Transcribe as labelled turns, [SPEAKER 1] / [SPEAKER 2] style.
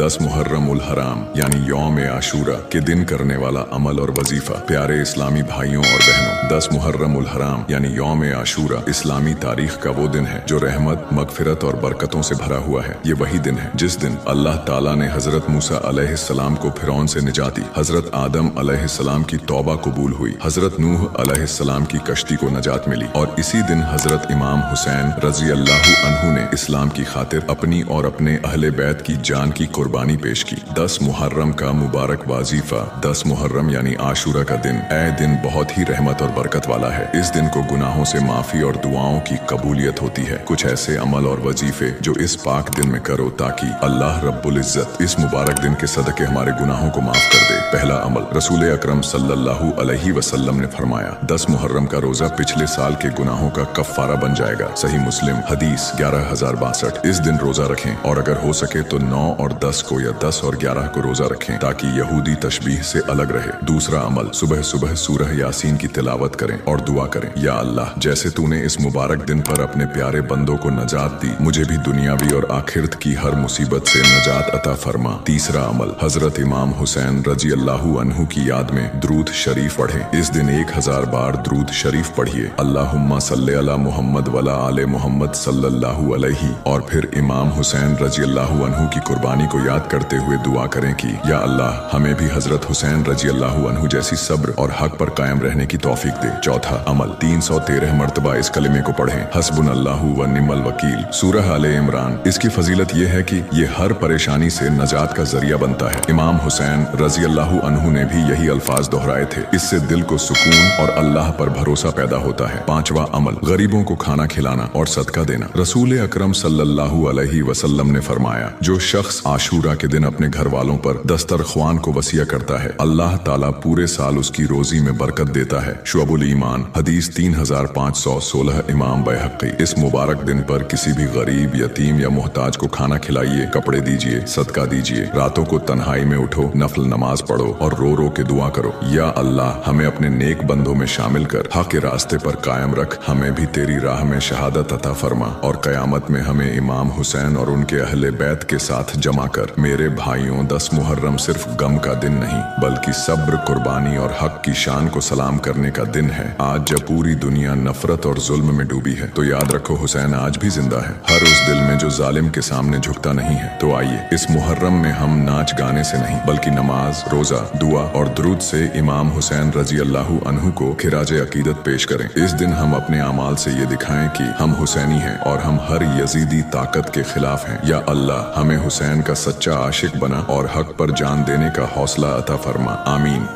[SPEAKER 1] 10 मुहर्रम उल हराम यानी यौम आशूरा के दिन करने वाला अमल और वजीफा। प्यारे इस्लामी भाइयों और बहनों, 10 मुहर्रम उल हराम यानी यौम आशूरा इस्लामी तारीख का वो दिन है जो रहमत, मगफिरत और बरकतों से भरा हुआ है। ये वही दिन है जिस दिन अल्लाह ताला ने हजरत मूसा अलैहिस्सलाम को फिरौन से निजात दी, हजरत आदम अलैहिस्सलाम की तौबा कबूल हुई, हजरत नूह अलैहिस्सलाम की कश्ती को नजात मिली और इसी दिन हजरत इमाम हुसैन रजी अल्लाहु अन्हु ने इस्लाम की खातिर अपनी और अपने अहले बैत की जान की कुर्बानी पेश की। 10 मुहर्रम का मुबारक वाजीफा। 10 मुहर्रम यानी आशूरा का दिन दिन बहुत ही रहमत और बरकत वाला है। इस दिन को गुनाहों से माफी और दुआओं की कबूलियत होती है। कुछ ऐसे अमल और वजीफे जो इस पाक दिन में करो ताकि अल्लाह रब्बुल इज्जत इस मुबारक दिन के सदके हमारे गुनाहों को माफ कर दे। पहला अमल, रसूल अकरम सल्लल्लाहु अलैहि वसल्लम ने फरमाया 10 मुहर्रम का रोजा पिछले साल के गुनाहों का कफ्फारा बन जाएगा। सही मुस्लिम हदीस 11,062। इस दिन रोजा रखें और अगर हो सके तो 9 और 10 को या 10 और 11 को रोजा रखें ताकि यहूदी तशबीह से अलग रहे। दूसरा अमल, सुबह सुबह सूरह यासीन की तिलावत करें और दुआ करें, या अल्लाह जैसे तूने इस मुबारक दिन पर अपने प्यारे बंदों को नजात दी, मुझे भी दुनियावी और आखिरत की हर मुसीबत से नजात अता फरमा। तीसरा अमल, हजरत इमाम हुसैन रजी अल्लाहु अन्हु की याद में द्रूद शरीफ पढ़ें। इस दिन 1000 बार द्रूद शरीफ पढ़िए, अल्लाहुम्मा सल्ले अला मुहम्मद वला आले मुहम्मद सल्लल्लाहु अलैहि, और फिर इमाम हुसैन रजी अल्लाहु अन्हु की कुर्बानी को याद करते हुए दुआ करें कि या अल्लाह हमें भी हजरत हुसैन रजी अल्लाहु अन्हु जैसी सब्र और हक पर कायम रहने की तौफीक दे। चौथा अमल, 313 मर्तबा इस कलिमे को पढ़ें, हस्बुनल्लाहु व निअमल वकील। सूरह आले इमरान। इसकी फजीलत यह है कि ये हर परेशानी से नजात का जरिया बनता है। इमाम हुसैन रजी अल्लाहु अन्हु ने भी यही अल्फाज दोहराए थे। इससे दिल को सुकून और अल्लाह पर भरोसा पैदा होता है। पांचवा अमल, गरीबों को खाना खिलाना और सदका देना। रसूल अकरम सल्लल्लाहु अलैहि वसल्लम ने फरमाया, जो शख्स आशूरा के दिन अपने घर वालों पर दस्तरख्वान को वसिया करता है, अल्लाह ताला पूरे साल उसकी रोजी में बरकत देता है। शुअबुल ईमान हदीस 3516। इमाम बैहक़ी। इस मुबारक दिन पर किसी भी गरीब, यतीम या मोहताज को खाना खिलाइए, कपड़े दीजिए, सदका दीजिए। रातों को तन्हाई में उठो, नफल नमाज पढ़ो और रो रो के दुआ करो, या अल्लाह हमें अपने नेक बंदों में शामिल कर हक के रास्ते पर कायम रख, हमें भी तेरी राह में शहादत अता फरमा और कयामत में हमें इमाम हुसैन और उनके अहले बैत के साथ जमा कर। मेरे भाइयों, 10 मुहर्रम सिर्फ गम का दिन नहीं बल्कि सब्र, कुर्बानी और हक की शान को सलाम करने का दिन है। आज जब पूरी दुनिया नफरत और जुल्म में डूबी है तो याद रखो हुसैन आज भी जिंदा है, हर उस दिल में जो जालिम के सामने झुकता नहीं है। तो आइए इस मुहर्रम में हम नाच गाने से नहीं बल्कि नमाज, रोजा, दुआ और दुरूद से इमाम हुसैन रजी अल्लाहु अन्हु को खिराज अकीदत पेश करें। इस दिन हम अपने अमाल से ये दिखाएं कि हम हुसैनी हैं और हम हर यजीदी ताकत के खिलाफ हैं। या अल्लाह हमें हुसैन का सच्चा आशिक बना और हक पर जान देने का हौसला अता फरमा। आमीन।